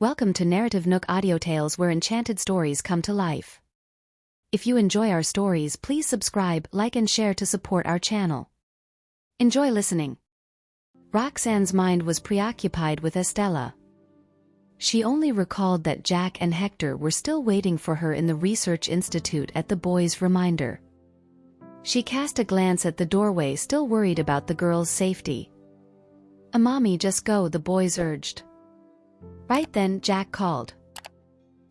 Welcome to NarrativeNook audio tales where enchanted stories come to life. If you enjoy our stories, please subscribe, like and share to support our channel. Enjoy listening. Roxanne's mind was preoccupied with Estella. She only recalled that Jack and Hector were still waiting for her in the research institute at the boys' reminder. She cast a glance at the doorway, still worried about the girl's safety. "Mommy, just go," the boys urged. Right then, Jack called.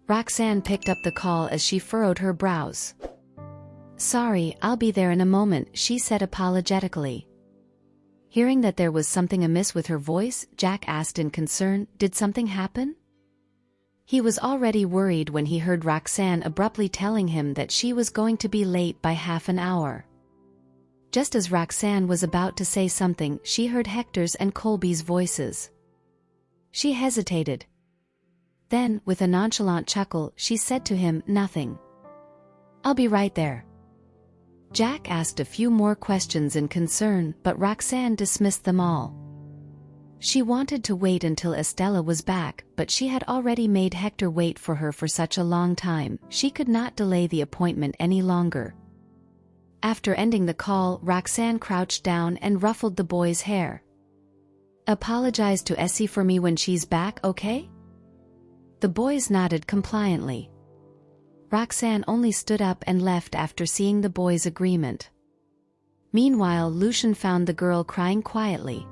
Roxanne picked up the call as she furrowed her brows. "Sorry, I'll be there in a moment," she said apologetically. Hearing that there was something amiss with her voice, Jack asked in concern, "Did something happen?" He was already worried when he heard Roxanne abruptly telling him that she was going to be late by half an hour. Just as Roxanne was about to say something, she heard Hector's and Colby's voices. She hesitated. Then, with a nonchalant chuckle, she said to him, "Nothing. I'll be right there." Jack asked a few more questions in concern, but Roxanne dismissed them all. She wanted to wait until Estella was back, but she had already made Hector wait for her for such a long time, she could not delay the appointment any longer. After ending the call, Roxanne crouched down and ruffled the boy's hair. "Apologize to Essie for me when she's back, okay?" The boys nodded compliantly. Roxanne only stood up and left after seeing the boys' agreement. Meanwhile, Lucian found the girl crying quietly.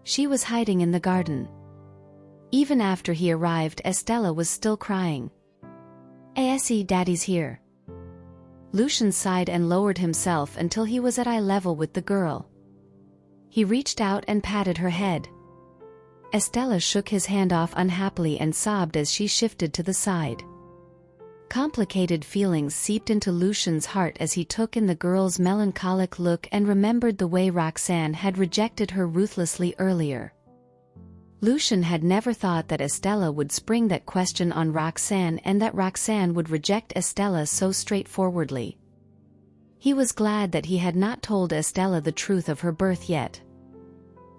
She was hiding in the garden. Even after he arrived, Estella was still crying. "Hey Essie, Daddy's here." Lucian sighed and lowered himself until he was at eye level with the girl. He reached out and patted her head. Estella shook his hand off unhappily and sobbed as she shifted to the side. Complicated feelings seeped into Lucian's heart as he took in the girl's melancholic look and remembered the way Roxanne had rejected her ruthlessly earlier. Lucian had never thought that Estella would spring that question on Roxanne and that Roxanne would reject Estella so straightforwardly. He was glad that he had not told Estella the truth of her birth yet.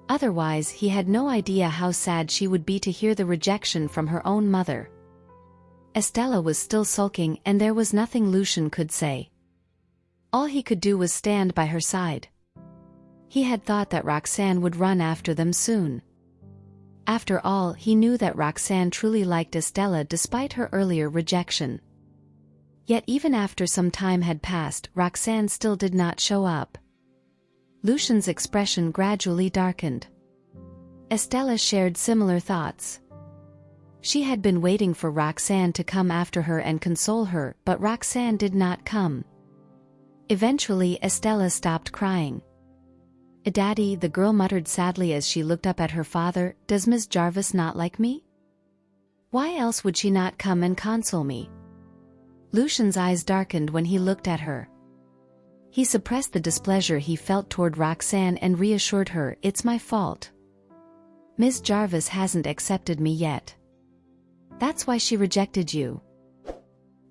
Otherwise, he had no idea how sad she would be to hear the rejection from her own mother. Estella was still sulking, and there was nothing Lucian could say. All he could do was stand by her side. He had thought that Roxanne would run after them soon. After all, he knew that Roxanne truly liked Estella despite her earlier rejection. Yet even after some time had passed, Roxanne still did not show up. Lucian's expression gradually darkened. Estella shared similar thoughts. She had been waiting for Roxanne to come after her and console her, but Roxanne did not come. Eventually, Estella stopped crying. "Daddy," the girl muttered sadly as she looked up at her father, "does Miss Jarvis not like me? Why else would she not come and console me?" Lucian's eyes darkened when he looked at her. He suppressed the displeasure he felt toward Roxanne and reassured her, "It's my fault. Miss Jarvis hasn't accepted me yet. That's why she rejected you."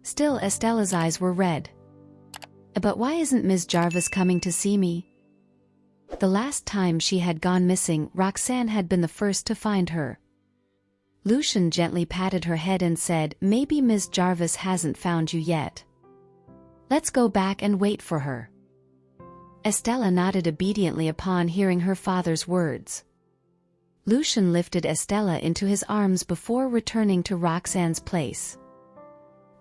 Still, Estella's eyes were red. "But why isn't Miss Jarvis coming to see me?" The last time she had gone missing, Roxanne had been the first to find her. Lucian gently patted her head and said, "Maybe Miss Jarvis hasn't found you yet. Let's go back and wait for her." Estella nodded obediently upon hearing her father's words. Lucian lifted Estella into his arms before returning to Roxanne's place.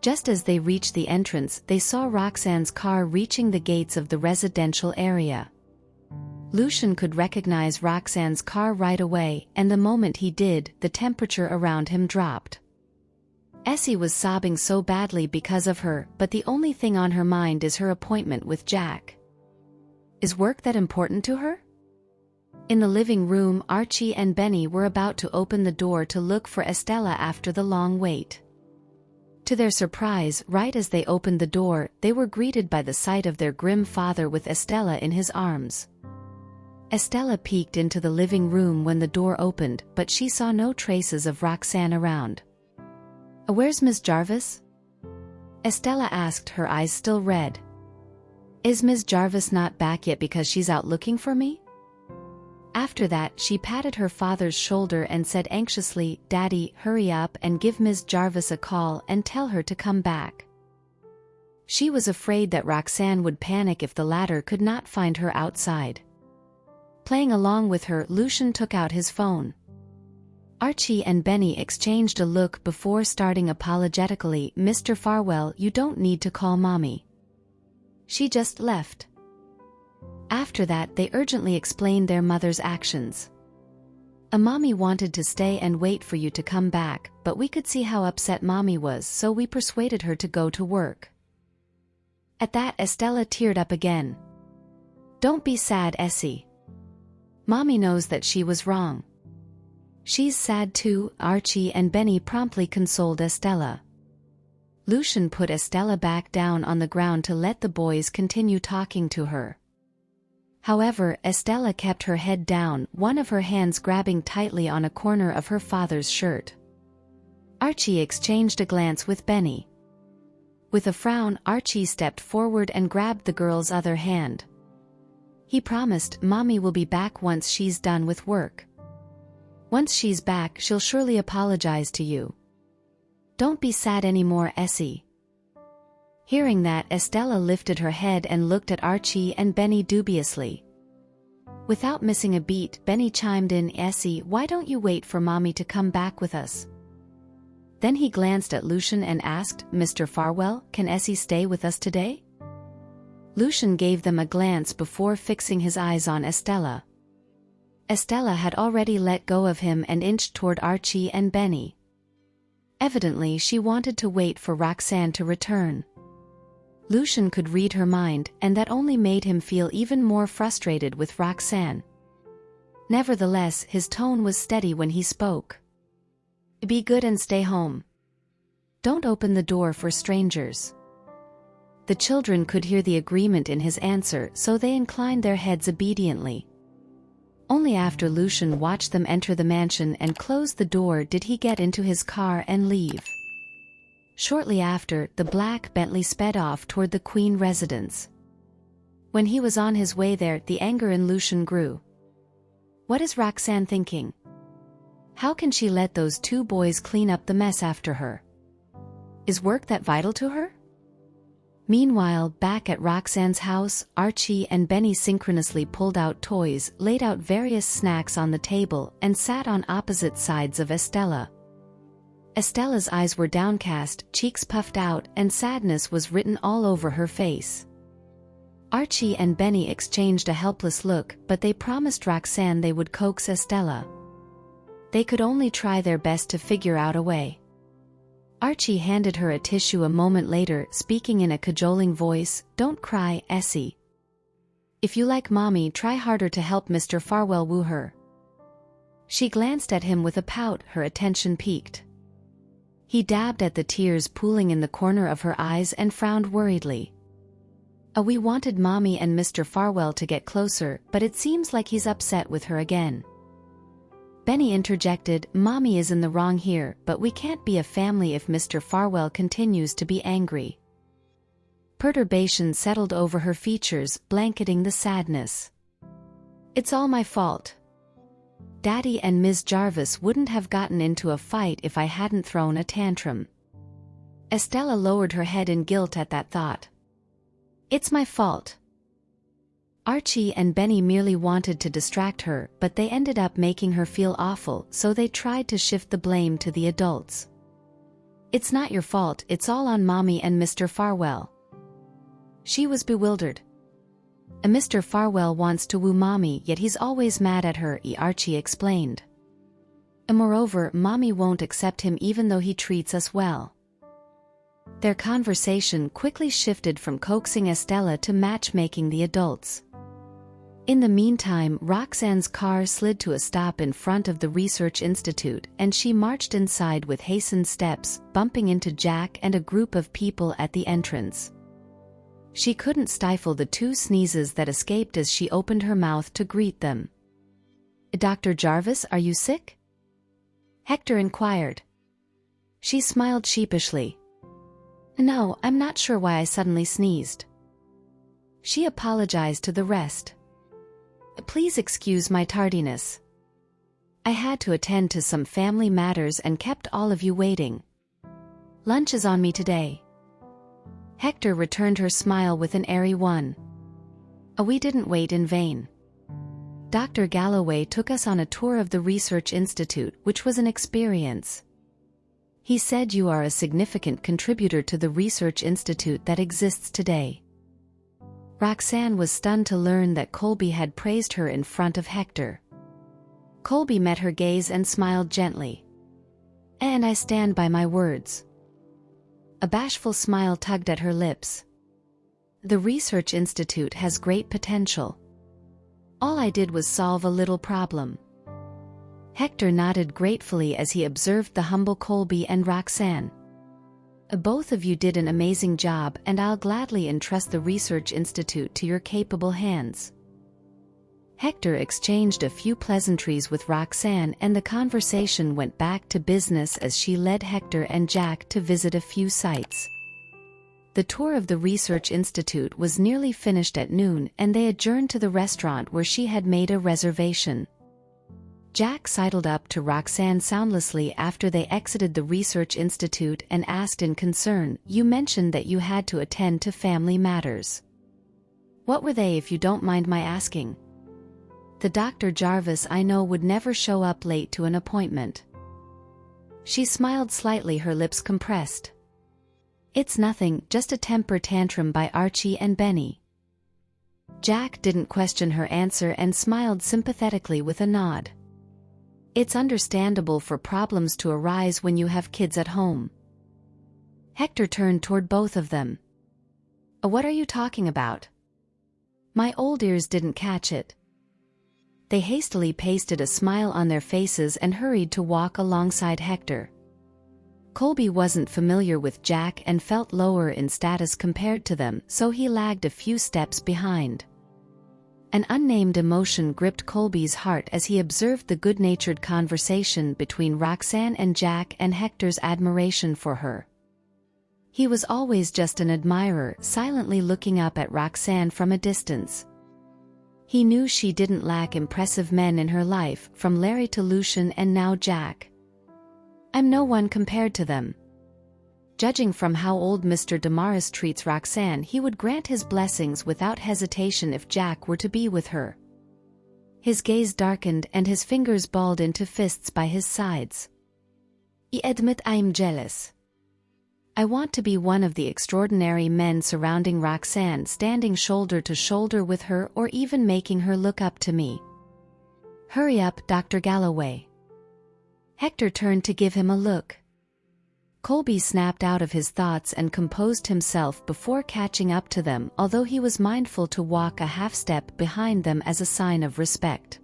Just as they reached the entrance, they saw Roxanne's car reaching the gates of the residential area. Lucian could recognize Roxanne's car right away, and the moment he did, the temperature around him dropped. Essie was sobbing so badly because of her, but the only thing on her mind is her appointment with Jack. Is work that important to her? In the living room, Archie and Benny were about to open the door to look for Estella after the long wait. To their surprise, right as they opened the door, they were greeted by the sight of their grim father with Estella in his arms. Estella peeked into the living room when the door opened, but she saw no traces of Roxanne around. "Where's Miss Jarvis?" Estella asked, her eyes still red. "Is Miss Jarvis not back yet because she's out looking for me?" After that, she patted her father's shoulder and said anxiously, "Daddy, hurry up and give Ms. Jarvis a call and tell her to come back." She was afraid that Roxanne would panic if the latter could not find her outside. Playing along with her, Lucian took out his phone. Archie and Benny exchanged a look before starting apologetically. "Mr. Farwell, you don't need to call Mommy. She just left." After that, they urgently explained their mother's actions. "Mommy wanted to stay and wait for you to come back, but we could see how upset Mommy was, so we persuaded her to go to work." At that, Estella teared up again. "Don't be sad, Essie. Mommy knows that she was wrong." "She's sad too," Archie and Benny promptly consoled Estella. Lucian put Estella back down on the ground to let the boys continue talking to her. However, Estella kept her head down, one of her hands grabbing tightly on a corner of her father's shirt. Archie exchanged a glance with Benny. With a frown, Archie stepped forward and grabbed the girl's other hand. He promised, "Mommy will be back once she's done with work. Once she's back, she'll surely apologize to you. Don't be sad anymore, Essie." Hearing that, Estella lifted her head and looked at Archie and Benny dubiously. Without missing a beat, Benny chimed in, "Essie, why don't you wait for Mommy to come back with us?" Then he glanced at Lucian and asked, "Mr. Farwell, can Essie stay with us today?" Lucian gave them a glance before fixing his eyes on Estella. Estella had already let go of him and inched toward Archie and Benny. Evidently, she wanted to wait for Roxanne to return. Lucian could read her mind, and that only made him feel even more frustrated with Roxanne. Nevertheless, his tone was steady when he spoke. "Be good and stay home. Don't open the door for strangers." The children could hear the agreement in his answer, so they inclined their heads obediently. Only after Lucian watched them enter the mansion and close the door did he get into his car and leave. Shortly after, the black Bentley sped off toward the Queen residence. When he was on his way there, the anger in Lucian grew. What is Roxanne thinking? How can she let those two boys clean up the mess after her? Is work that vital to her? Meanwhile, back at Roxanne's house, Archie and Benny synchronously pulled out toys, laid out various snacks on the table, and sat on opposite sides of Estella. Estella's eyes were downcast, cheeks puffed out, and sadness was written all over her face. Archie and Benny exchanged a helpless look, but they promised Roxanne they would coax Estella. They could only try their best to figure out a way. Archie handed her a tissue a moment later, speaking in a cajoling voice, "Don't cry, Essie. If you like Mommy, try harder to help Mr. Farwell woo her." She glanced at him with a pout, her attention piqued. He dabbed at the tears pooling in the corner of her eyes and frowned worriedly. We wanted Mommy and Mr. Farwell to get closer, but it seems like he's upset with her again." Benny interjected, "Mommy is in the wrong here, but we can't be a family if Mr. Farwell continues to be angry." Perturbation settled over her features, blanketing the sadness. "It's all my fault. Daddy and Ms. Jarvis wouldn't have gotten into a fight if I hadn't thrown a tantrum." Estella lowered her head in guilt at that thought. "It's my fault." Archie and Benny merely wanted to distract her, but they ended up making her feel awful, so they tried to shift the blame to the adults. "It's not your fault, it's all on Mommy and Mr. Farwell." She was bewildered. Mr. Farwell wants to woo Mommy, yet he's always mad at her, Archie explained. "Moreover, Mommy won't accept him even though he treats us well." Their conversation quickly shifted from coaxing Estella to matchmaking the adults. In the meantime, Roxanne's car slid to a stop in front of the Research Institute, and she marched inside with hastened steps, bumping into Jack and a group of people at the entrance. She couldn't stifle the two sneezes that escaped as she opened her mouth to greet them. "Dr. Jarvis, are you sick?" Hector inquired. She smiled sheepishly. "No, I'm not sure why I suddenly sneezed." She apologized to the rest. Please excuse my tardiness. I had to attend to some family matters and kept all of you waiting. Lunch is on me today. Hector returned her smile with an airy one. We didn't wait in vain. Dr. Galloway took us on a tour of the Research Institute, which was an experience. He said you are a significant contributor to the Research Institute that exists today. Roxanne was stunned to learn that Colby had praised her in front of Hector. Colby met her gaze and smiled gently. And I stand by my words. A bashful smile tugged at her lips. The Research Institute has great potential. All I did was solve a little problem. Hector nodded gratefully as he observed the humble Colby and Roxanne. Both of you did an amazing job, and I'll gladly entrust the Research Institute to your capable hands. Hector exchanged a few pleasantries with Roxanne, and the conversation went back to business as she led Hector and Jack to visit a few sites. The tour of the Research Institute was nearly finished at noon, and they adjourned to the restaurant where she had made a reservation. Jack sidled up to Roxanne soundlessly after they exited the Research Institute and asked in concern, "You mentioned that you had to attend to family matters. What were they, if you don't mind my asking?" "The Dr. Jarvis I know would never show up late to an appointment." She smiled slightly, her lips compressed. "It's nothing, just a temper tantrum by Archie and Benny." Jack didn't question her answer and smiled sympathetically with a nod. "It's understandable for problems to arise when you have kids at home." Hector turned toward both of them. "What are you talking about?" My old ears didn't catch it." They hastily pasted a smile on their faces and hurried to walk alongside Hector. Colby wasn't familiar with Jack and felt lower in status compared to them, so he lagged a few steps behind. An unnamed emotion gripped Colby's heart as he observed the good-natured conversation between Roxanne and Jack and Hector's admiration for her. He was always just an admirer, silently looking up at Roxanne from a distance. He knew she didn't lack impressive men in her life, from Larry to Lucian and now Jack. "I'm no one compared to them." Judging from how old Mr. Damaris treats Roxanne, he would grant his blessings without hesitation if Jack were to be with her. His gaze darkened and his fingers balled into fists by his sides. "I admit I'm jealous. I want to be one of the extraordinary men surrounding Roxanne, standing shoulder to shoulder with her, or even making her look up to me." "Hurry up, Dr. Galloway." Hector turned to give him a look. Colby snapped out of his thoughts and composed himself before catching up to them, although he was mindful to walk a half-step behind them as a sign of respect.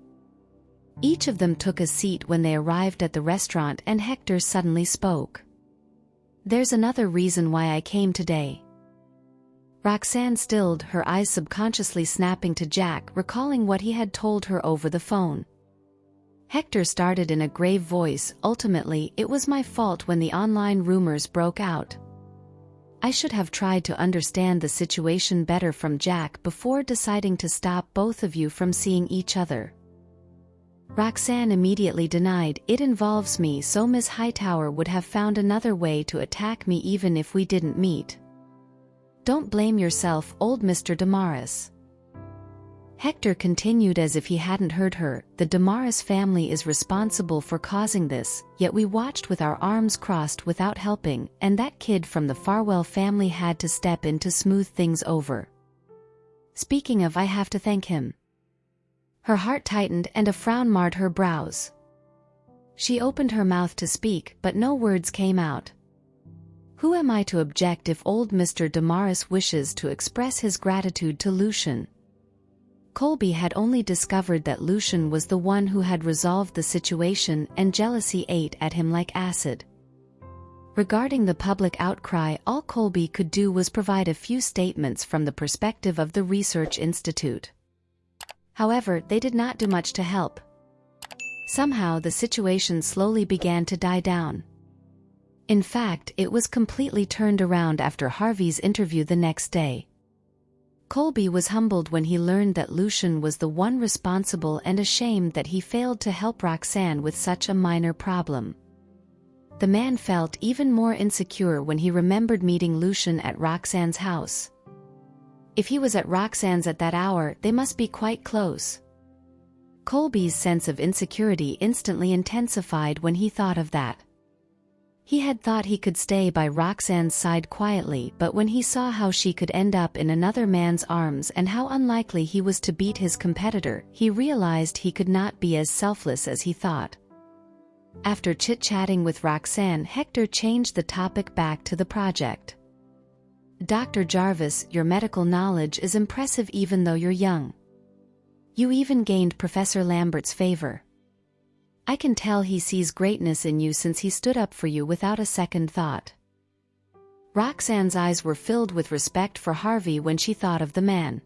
Each of them took a seat when they arrived at the restaurant, and Hector suddenly spoke. "There's another reason why I came today." Roxanne stilled, her eyes subconsciously snapping to Jack, recalling what he had told her over the phone. Hector started in a grave voice, "Ultimately, it was my fault when the online rumors broke out. I should have tried to understand the situation better from Jack before deciding to stop both of you from seeing each other." Roxanne immediately denied, "It involves me, so Ms. Hightower would have found another way to attack me even if we didn't meet." "Don't blame yourself, old Mr. Damaris." Hector continued as if he hadn't heard her. "The Damaris family is responsible for causing this, yet we watched with our arms crossed without helping, and that kid from the Farwell family had to step in to smooth things over. Speaking of, I have to thank him." Her heart tightened and a frown marred her brows. She opened her mouth to speak, but no words came out. Who am I to object if old Mr. Damaris wishes to express his gratitude to Lucian? Colby had only discovered that Lucian was the one who had resolved the situation, and jealousy ate at him like acid. Regarding the public outcry, all Colby could do was provide a few statements from the perspective of the Research Institute. However, they did not do much to help. Somehow the situation slowly began to die down. In fact, it was completely turned around after Harvey's interview the next day. Colby was humbled when he learned that Lucian was the one responsible and ashamed that he failed to help Roxanne with such a minor problem. The man felt even more insecure when he remembered meeting Lucian at Roxanne's house. If he was at Roxanne's at that hour, they must be quite close. Colby's sense of insecurity instantly intensified when he thought of that. He had thought he could stay by Roxanne's side quietly, but when he saw how she could end up in another man's arms and how unlikely he was to beat his competitor, he realized he could not be as selfless as he thought. After chit-chatting with Roxanne, Hector changed the topic back to the project. "Dr. Jarvis, your medical knowledge is impressive even though you're young. You even gained Professor Lambert's favor. I can tell he sees greatness in you since he stood up for you without a second thought." Roxanne's eyes were filled with respect for Harvey when she thought of the man.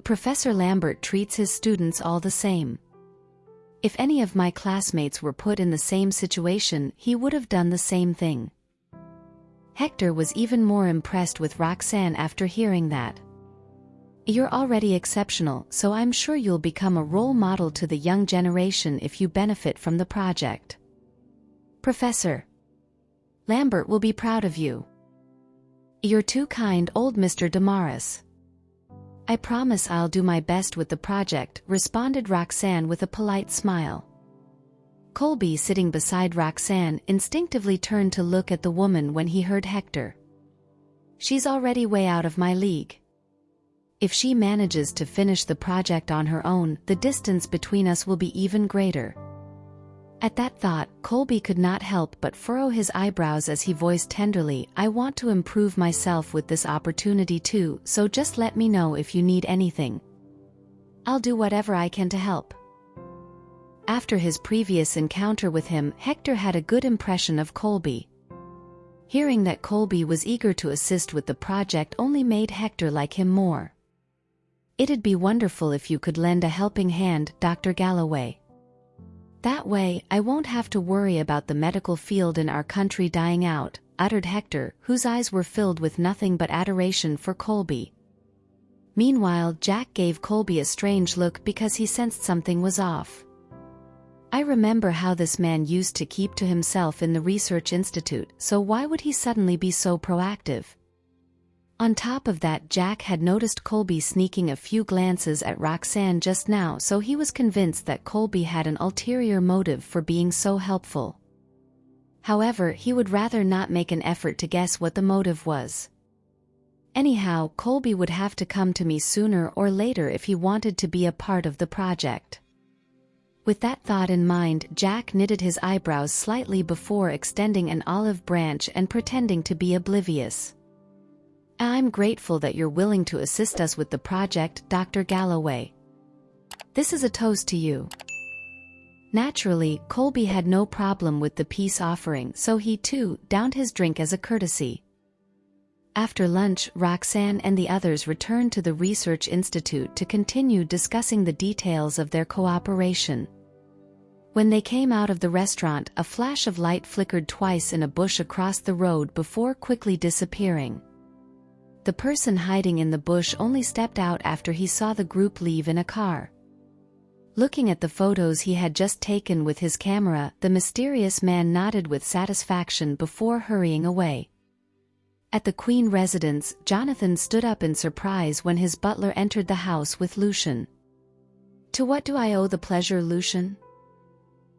"Professor Lambert treats his students all the same. If any of my classmates were put in the same situation, he would have done the same thing." Hector was even more impressed with Roxanne after hearing that. "You're already exceptional, so I'm sure you'll become a role model to the young generation if you benefit from the project. Professor Lambert will be proud of you." "You're too kind, old Mr. Damaris." "I promise I'll do my best with the project," responded Roxanne with a polite smile. Colby, sitting beside Roxanne, instinctively turned to look at the woman when he heard Hector. "She's already way out of my league. If she manages to finish the project on her own, the distance between us will be even greater." At that thought, Colby could not help but furrow his eyebrows as he voiced tenderly, "I want to improve myself with this opportunity too, so just let me know if you need anything. I'll do whatever I can to help." After his previous encounter with him, Hector had a good impression of Colby. Hearing that Colby was eager to assist with the project only made Hector like him more. "It'd be wonderful if you could lend a helping hand, Dr. Galloway. That way, I won't have to worry about the medical field in our country dying out," uttered Hector, whose eyes were filled with nothing but adoration for Colby. Meanwhile, Jack gave Colby a strange look because he sensed something was off. "I remember how this man used to keep to himself in the research institute, so why would he suddenly be so proactive?" On top of that, Jack had noticed Colby sneaking a few glances at Roxanne just now, so he was convinced that Colby had an ulterior motive for being so helpful. However, he would rather not make an effort to guess what the motive was. Anyhow, Colby would have to come to me sooner or later if he wanted to be a part of the project. With that thought in mind, Jack knitted his eyebrows slightly before extending an olive branch and pretending to be oblivious. "I'm grateful that you're willing to assist us with the project, Dr. Galloway. This is a toast to you." Naturally, Colby had no problem with the peace offering, so he too downed his drink as a courtesy. After lunch, Roxanne and the others returned to the Research Institute to continue discussing the details of their cooperation. When they came out of the restaurant, a flash of light flickered twice in a bush across the road before quickly disappearing. The person hiding in the bush only stepped out after he saw the group leave in a car. Looking at the photos he had just taken with his camera, the mysterious man nodded with satisfaction before hurrying away. At the Queen residence, Jonathan stood up in surprise when his butler entered the house with Lucian. "To what do I owe the pleasure, Lucian?"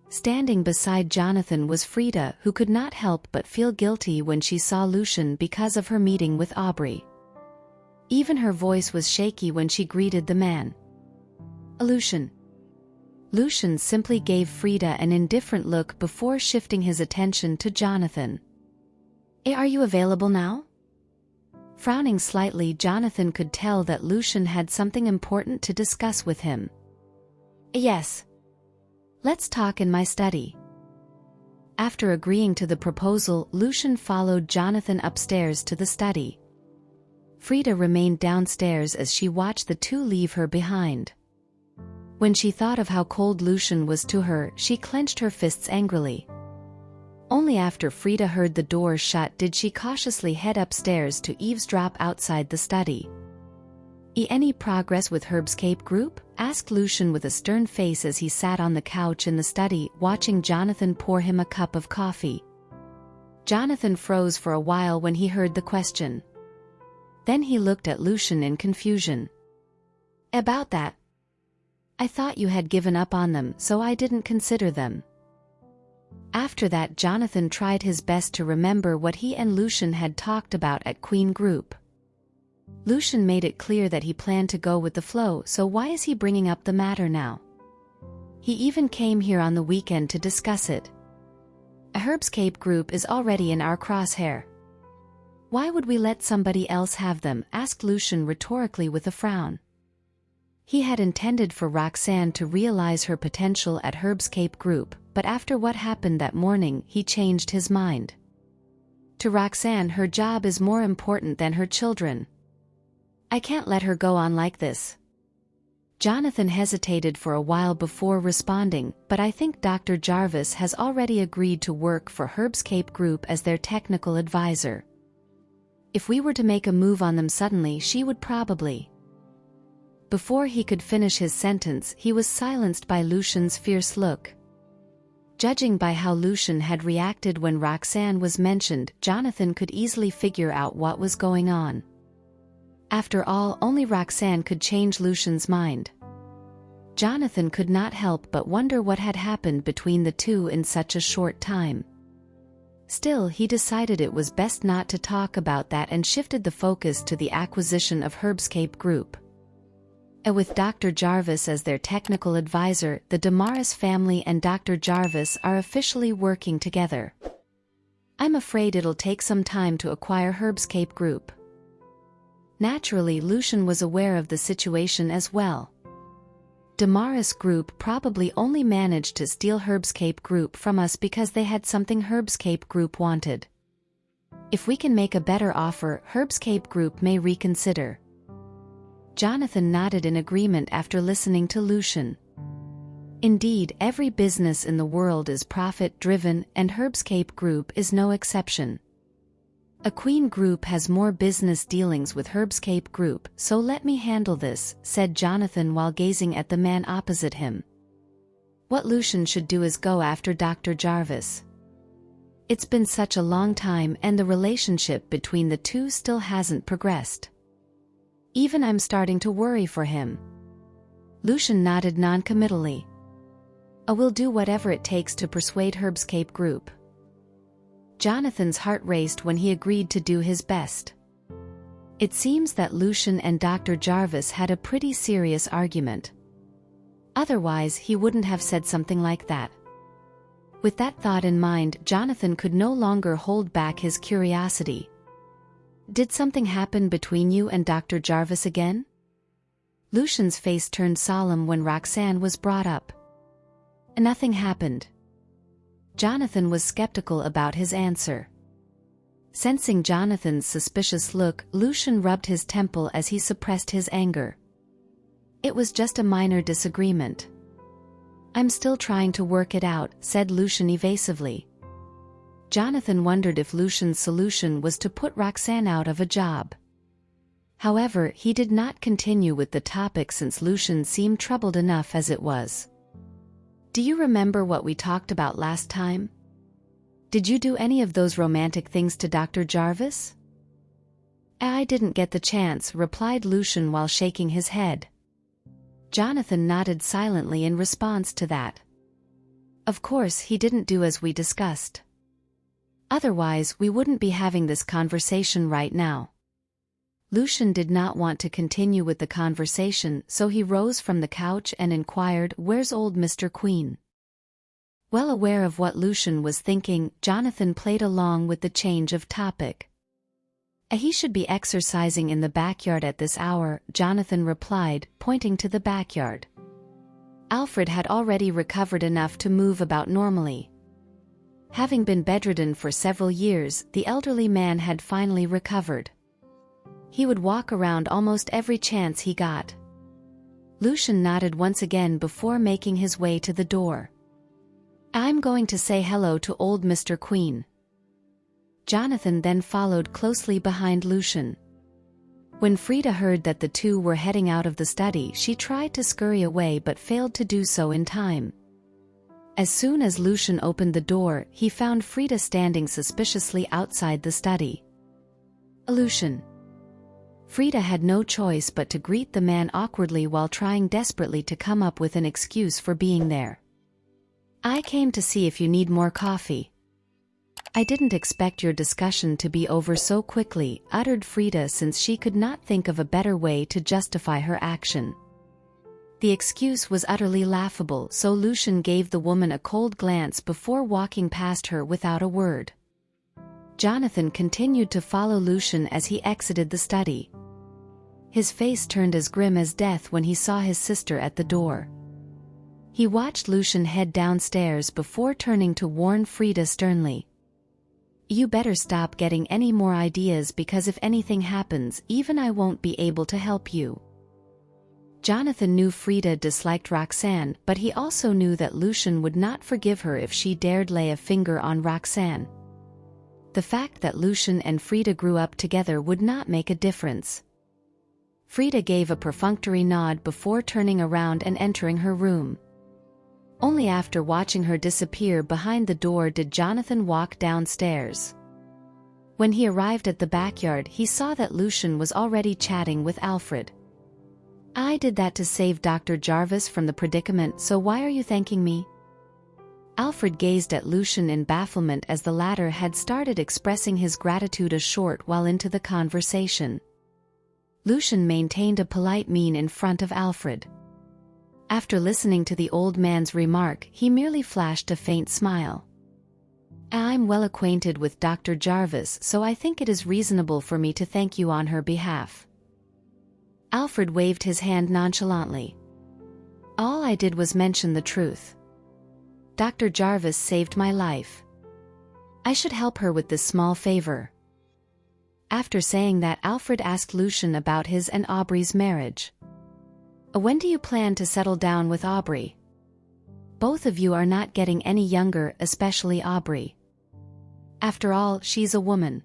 Standing beside Jonathan was Frida, who could not help but feel guilty when she saw Lucian because of her meeting with Aubrey. Even her voice was shaky when she greeted the man. "Lucian." Lucian simply gave Frida an indifferent look before shifting his attention to Jonathan. "Are you available now?" Frowning slightly, Jonathan could tell that Lucian had something important to discuss with him. "Yes. Let's talk in my study." After agreeing to the proposal, Lucian followed Jonathan upstairs to the study. Frida remained downstairs as she watched the two leave her behind. When she thought of how cold Lucian was to her, she clenched her fists angrily. Only after Frida heard the door shut did she cautiously head upstairs to eavesdrop outside the study. Any progress with Herbscape Group? Asked Lucian with a stern face as he sat on the couch in the study, watching Jonathan pour him a cup of coffee. Jonathan froze for a while when he heard the question. Then he looked at Lucian in confusion. About that? I thought you had given up on them, so I didn't consider them. After that, Jonathan tried his best to remember what he and Lucian had talked about at Queen Group. Lucian made it clear that he planned to go with the flow, so why is he bringing up the matter now? He even came here on the weekend to discuss it. A Herbscape Group is already in our crosshair. Why would we let somebody else have them? Asked Lucian rhetorically with a frown. He had intended for Roxanne to realize her potential at Herbscape Group, but after what happened that morning, he changed his mind. To Roxanne, her job is more important than her children. I can't let her go on like this. Jonathan hesitated for a while before responding, but I think Dr. Jarvis has already agreed to work for Herbscape Group as their technical advisor. If we were to make a move on them suddenly, she would probably... Before he could finish his sentence, he was silenced by Lucian's fierce look. Judging by how Lucian had reacted when Roxanne was mentioned, Jonathan could easily figure out what was going on. After all, only Roxanne could change Lucian's mind. Jonathan could not help but wonder what had happened between the two in such a short time. Still, he decided it was best not to talk about that and shifted the focus to the acquisition of Herbscape Group. And with Dr. Jarvis as their technical advisor, the Damaris family and Dr. Jarvis are officially working together. I'm afraid it'll take some time to acquire Herbscape Group. Naturally, Lucian was aware of the situation as well. Damaris Group probably only managed to steal Herbscape Group from us because they had something Herbscape Group wanted. If we can make a better offer, Herbscape Group may reconsider. Jonathan nodded in agreement after listening to Lucian. Indeed, every business in the world is profit-driven, and Herbscape Group is no exception. A Queen Group has more business dealings with Herbscape Group, so let me handle this, said Jonathan while gazing at the man opposite him. What Lucian should do is go after Dr. Jarvis. It's been such a long time and the relationship between the two still hasn't progressed. Even I'm starting to worry for him. Lucian nodded non-committally. I will do whatever it takes to persuade Herbscape Group. Jonathan's heart raced when he agreed to do his best. It seems that Lucian and Dr. Jarvis had a pretty serious argument. Otherwise, he wouldn't have said something like that. With that thought in mind, Jonathan could no longer hold back his curiosity. Did something happen between you and Dr. Jarvis again? Lucian's face turned solemn when Roxanne was brought up. Nothing happened. Jonathan was skeptical about his answer. Sensing Jonathan's suspicious look, Lucian rubbed his temple as he suppressed his anger. It was just a minor disagreement. I'm still trying to work it out, said Lucian evasively. Jonathan wondered if Lucian's solution was to put Roxanne out of a job. However, he did not continue with the topic since Lucian seemed troubled enough as it was. Do you remember what we talked about last time? Did you do any of those romantic things to Dr. Jarvis? I didn't get the chance, replied Lucian while shaking his head. Jonathan nodded silently in response to that. Of course, he didn't do as we discussed. Otherwise, we wouldn't be having this conversation right now. Lucian did not want to continue with the conversation, so he rose from the couch and inquired, "Where's old Mr. Queen?" Well aware of what Lucian was thinking, Jonathan played along with the change of topic. He should be exercising in the backyard at this hour, Jonathan replied, pointing to the backyard. Alfred had already recovered enough to move about normally. Having been bedridden for several years, the elderly man had finally recovered. He would walk around almost every chance he got. Lucian nodded once again before making his way to the door. I'm going to say hello to old Mr. Queen. Jonathan then followed closely behind Lucian. When Frida heard that the two were heading out of the study, she tried to scurry away but failed to do so in time. As soon as Lucian opened the door, he found Frida standing suspiciously outside the study. Lucian. Frida had no choice but to greet the man awkwardly while trying desperately to come up with an excuse for being there. I came to see if you need more coffee. I didn't expect your discussion to be over so quickly, uttered Frida, since she could not think of a better way to justify her action. The excuse was utterly laughable, so Lucian gave the woman a cold glance before walking past her without a word. Jonathan continued to follow Lucian as he exited the study. His face turned as grim as death when he saw his sister at the door. He watched Lucian head downstairs before turning to warn Frida sternly. You better stop getting any more ideas, because if anything happens, even I won't be able to help you. Jonathan knew Frida disliked Roxanne, but he also knew that Lucian would not forgive her if she dared lay a finger on Roxanne. The fact that Lucian and Frida grew up together would not make a difference. Frida gave a perfunctory nod before turning around and entering her room. Only after watching her disappear behind the door did Jonathan walk downstairs. When he arrived at the backyard, he saw that Lucian was already chatting with Alfred. I did that to save Dr. Jarvis from the predicament, so why are you thanking me? Alfred gazed at Lucian in bafflement as the latter had started expressing his gratitude a short while into the conversation. Lucian maintained a polite mien in front of Alfred. After listening to the old man's remark, he merely flashed a faint smile. I'm well acquainted with Dr. Jarvis, so I think it is reasonable for me to thank you on her behalf. Alfred waved his hand nonchalantly. All I did was mention the truth. Dr. Jarvis saved my life. I should help her with this small favor. After saying that, Alfred asked Lucian about his and Aubrey's marriage. When do you plan to settle down with Aubrey? Both of you are not getting any younger, especially Aubrey. After all, she's a woman.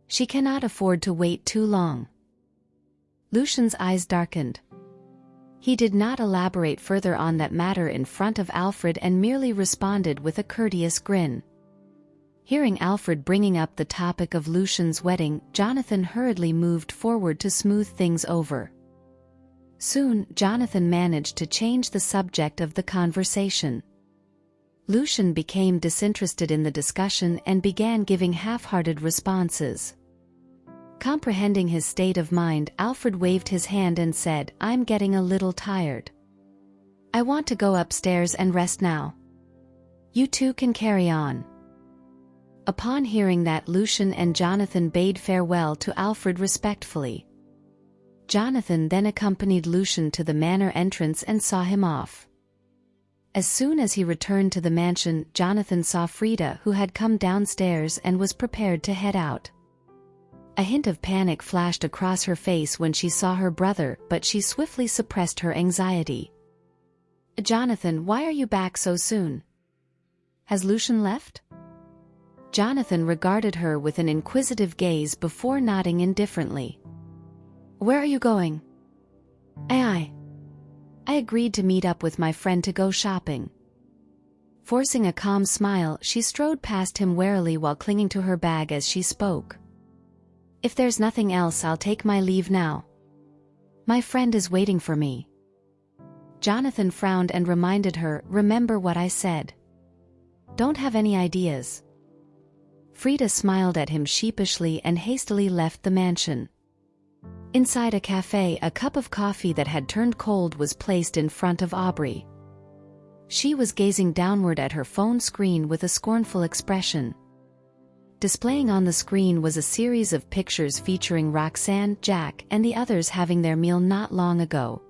She cannot afford to wait too long. Lucian's eyes darkened. He did not elaborate further on that matter in front of Alfred and merely responded with a courteous grin. Hearing Alfred bringing up the topic of Lucian's wedding, Jonathan hurriedly moved forward to smooth things over. Soon, Jonathan managed to change the subject of the conversation. Lucian became disinterested in the discussion and began giving half-hearted responses. Comprehending his state of mind, Alfred waved his hand and said, I'm getting a little tired. I want to go upstairs and rest now. You two can carry on. Upon hearing that, Lucian and Jonathan bade farewell to Alfred respectfully. Jonathan then accompanied Lucian to the manor entrance and saw him off. As soon as he returned to the mansion, Jonathan saw Frida, who had come downstairs and was prepared to head out. A hint of panic flashed across her face when she saw her brother, but she swiftly suppressed her anxiety. Jonathan, why are you back so soon? Has Lucian left? Jonathan regarded her with an inquisitive gaze before nodding indifferently. Where are you going? I agreed to meet up with my friend to go shopping. Forcing a calm smile, she strode past him warily while clinging to her bag as she spoke. If there's nothing else, I'll take my leave now. My friend is waiting for me. Jonathan frowned and reminded her, remember what I said. Don't have any ideas. Frida smiled at him sheepishly and hastily left the mansion. Inside a cafe, a cup of coffee that had turned cold was placed in front of Aubrey. She was gazing downward at her phone screen with a scornful expression. Displaying on the screen was a series of pictures featuring Roxanne, Jack, and the others having their meal not long ago.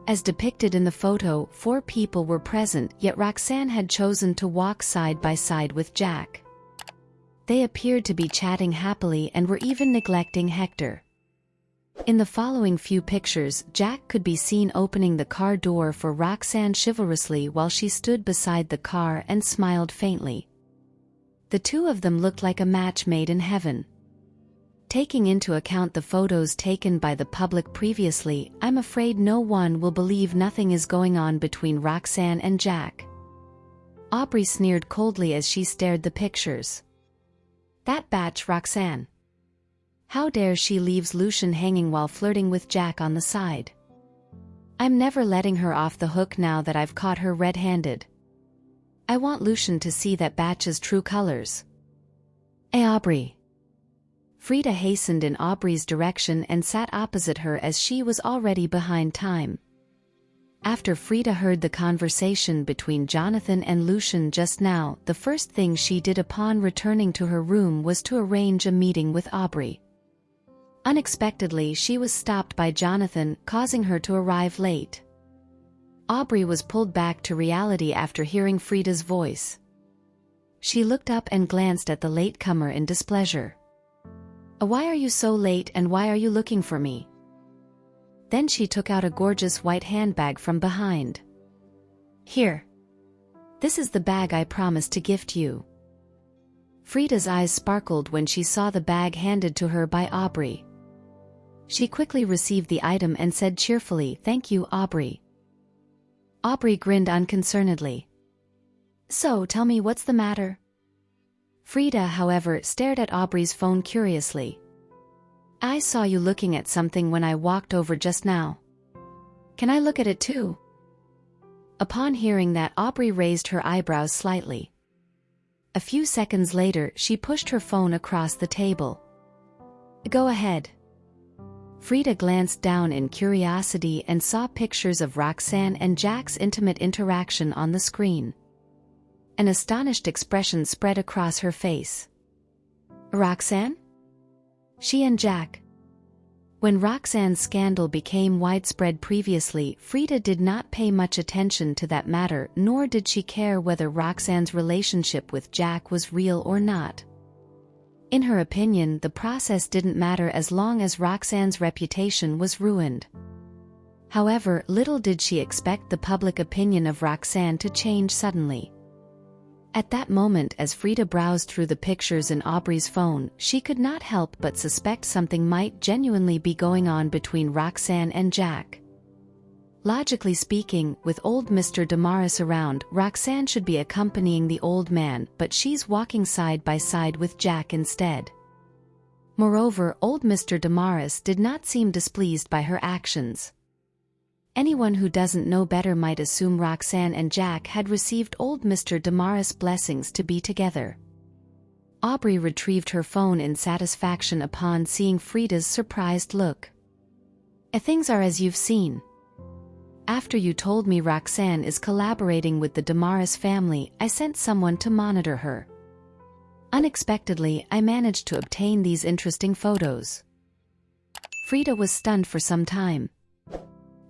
As depicted in the photo, 4 people were present, yet Roxanne had chosen to walk side by side with Jack. They appeared to be chatting happily and were even neglecting Hector. In the following few pictures, Jack could be seen opening the car door for Roxanne chivalrously while she stood beside the car and smiled faintly. The two of them looked like a match made in heaven. Taking into account the photos taken by the public previously, I'm afraid no one will believe nothing is going on between Roxanne and Jack. Aubrey sneered coldly as she stared the pictures. That batch, Roxanne. How dare she leaves Lucian hanging while flirting with Jack on the side. I'm never letting her off the hook now that I've caught her red-handed. I want Lucian to see that batch's true colors. Aubrey. Frida hastened in Aubrey's direction and sat opposite her as she was already behind time. After Frida heard the conversation between Jonathan and Lucian just now, the first thing she did upon returning to her room was to arrange a meeting with Aubrey. Unexpectedly, she was stopped by Jonathan, causing her to arrive late. Aubrey was pulled back to reality after hearing Frida's voice. She looked up and glanced at the latecomer in displeasure. Why are you so late and why are you looking for me? Then she took out a gorgeous white handbag from behind. Here. This is the bag I promised to gift you. Frida's eyes sparkled when she saw the bag handed to her by Aubrey. She quickly received the item and said cheerfully, "Thank you, Aubrey." Aubrey grinned unconcernedly. So, tell me what's the matter? Frida, however, stared at Aubrey's phone curiously. I saw you looking at something when I walked over just now. Can I look at it too? Upon hearing that, Aubrey raised her eyebrows slightly. A few seconds later, she pushed her phone across the table. Go ahead. Frida glanced down in curiosity and saw pictures of Roxanne and Jack's intimate interaction on the screen. An astonished expression spread across her face. Roxanne? She and Jack. When Roxanne's scandal became widespread previously, Frida did not pay much attention to that matter, nor did she care whether Roxanne's relationship with Jack was real or not. In her opinion, the process didn't matter as long as Roxanne's reputation was ruined. However, little did she expect the public opinion of Roxanne to change suddenly. At that moment, as Frida browsed through the pictures in Aubrey's phone, she could not help but suspect something might genuinely be going on between Roxanne and Jack. Logically speaking, with old Mr. Damaris around, Roxanne should be accompanying the old man, but she's walking side by side with Jack instead. Moreover, old Mr. Damaris did not seem displeased by her actions. Anyone who doesn't know better might assume Roxanne and Jack had received old Mr. Damaris' blessings to be together. Aubrey retrieved her phone in satisfaction upon seeing Frida's surprised look. Things are as you've seen. After you told me Roxanne is collaborating with the Damaris family, I sent someone to monitor her. Unexpectedly, I managed to obtain these interesting photos. Frida was stunned for some time.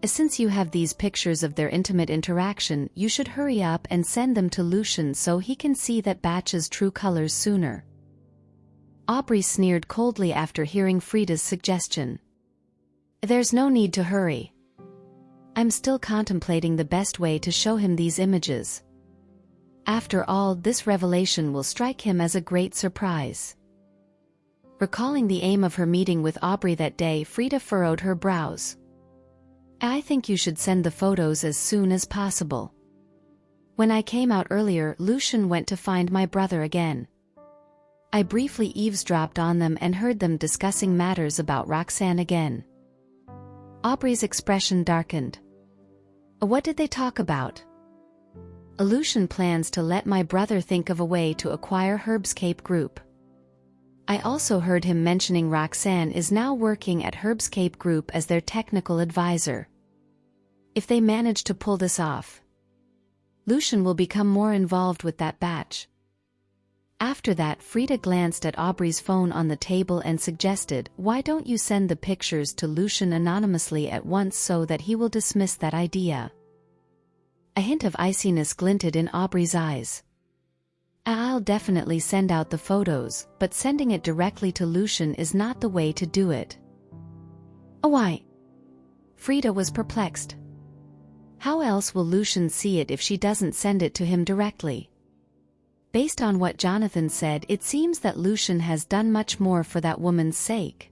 Since you have these pictures of their intimate interaction, you should hurry up and send them to Lucian so he can see that batch's true colors sooner. Aubrey sneered coldly after hearing Frida's suggestion. There's no need to hurry. I'm still contemplating the best way to show him these images. After all, this revelation will strike him as a great surprise. Recalling the aim of her meeting with Aubrey that day, Frida furrowed her brows. I think you should send the photos as soon as possible. When I came out earlier, Lucian went to find my brother again. I briefly eavesdropped on them and heard them discussing matters about Roxanne again. Aubrey's expression darkened. What did they talk about? Lucian plans to let my brother think of a way to acquire Herbscape Group. I also heard him mentioning Roxanne is now working at Herbscape Group as their technical advisor. If they manage to pull this off, Lucian will become more involved with that batch. After that, Frida glanced at Aubrey's phone on the table and suggested, why don't you send the pictures to Lucian anonymously at once so that he will dismiss that idea? A hint of iciness glinted in Aubrey's eyes. I'll definitely send out the photos, but sending it directly to Lucian is not the way to do it. Why? Frida was perplexed. How else will Lucian see it if she doesn't send it to him directly? Based on what Jonathan said, it seems that Lucian has done much more for that woman's sake.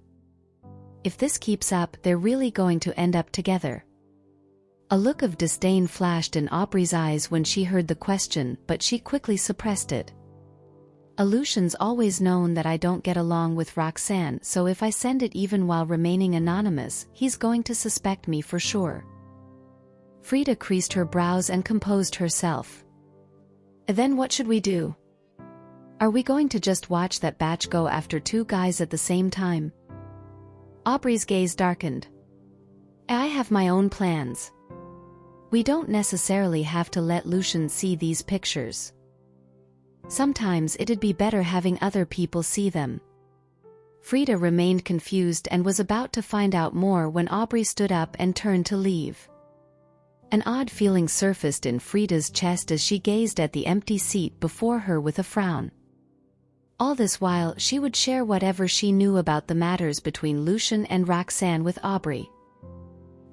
If this keeps up, they're really going to end up together. A look of disdain flashed in Aubrey's eyes when she heard the question, but she quickly suppressed it. Lucian's always known that I don't get along with Roxanne, so if I send it even while remaining anonymous, he's going to suspect me for sure. Frida creased her brows and composed herself. Then what should we do? Are we going to just watch that batch go after two guys at the same time? Aubrey's gaze darkened. I have my own plans. We don't necessarily have to let Lucian see these pictures. Sometimes it'd be better having other people see them. Frida remained confused and was about to find out more when Aubrey stood up and turned to leave. An odd feeling surfaced in Frida's chest as she gazed at the empty seat before her with a frown. All this while she would share whatever she knew about the matters between Lucian and Roxanne with Aubrey.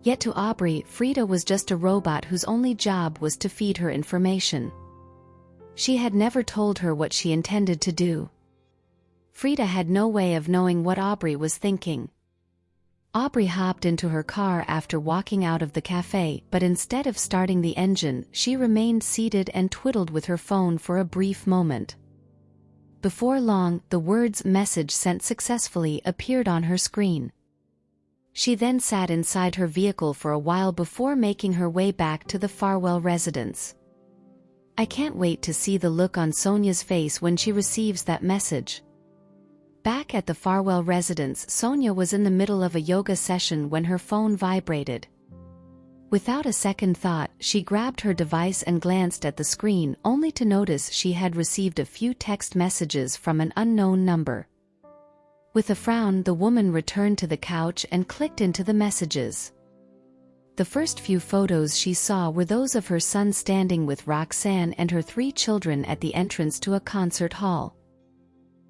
Yet to Aubrey, Frida was just a robot whose only job was to feed her information. She had never told her what she intended to do. Frida had no way of knowing what Aubrey was thinking. Aubrey hopped into her car after walking out of the cafe, but instead of starting the engine, she remained seated and twiddled with her phone for a brief moment. Before long, the words "message sent successfully" appeared on her screen. She then sat inside her vehicle for a while before making her way back to the Farwell residence. I can't wait to see the look on Sonia's face when she receives that message. Back at the Farwell residence, Sonia was in the middle of a yoga session when her phone vibrated. Without a second thought, she grabbed her device and glanced at the screen, only to notice she had received a few text messages from an unknown number. With a frown, the woman returned to the couch and clicked into the messages. The first few photos she saw were those of her son standing with Roxanne and her 3 children at the entrance to a concert hall.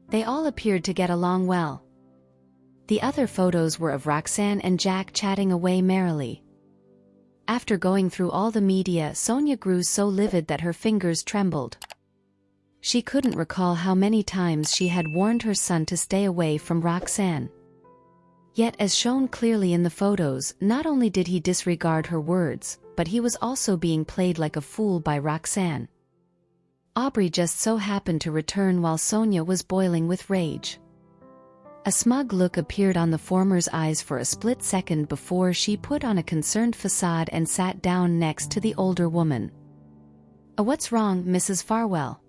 They all appeared to get along well. The other photos were of Roxanne and Jack chatting away merrily. After going through all the media, Sonia grew so livid that her fingers trembled. She couldn't recall how many times she had warned her son to stay away from Roxanne. Yet, as shown clearly in the photos, not only did he disregard her words, but he was also being played like a fool by Roxanne. Aubrey just so happened to return while Sonia was boiling with rage. A smug look appeared on the former's eyes for a split second before she put on a concerned facade and sat down next to the older woman. What's wrong, Mrs. Farwell?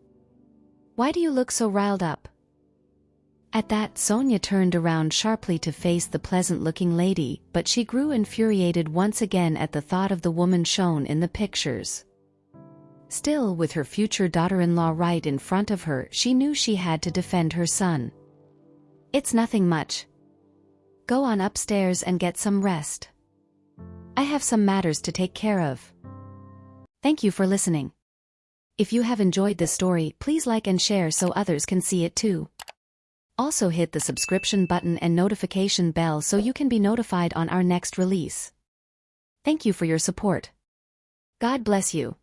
Why do you look so riled up?" At that, Sonia turned around sharply to face the pleasant-looking lady, but she grew infuriated once again at the thought of the woman shown in the pictures. Still, with her future daughter-in-law right in front of her, she knew she had to defend her son. "It's nothing much. Go on upstairs and get some rest. I have some matters to take care of." Thank you for listening. If you have enjoyed this story, please like and share so others can see it too. Also hit the subscription button and notification bell so you can be notified on our next release. Thank you for your support. God bless you.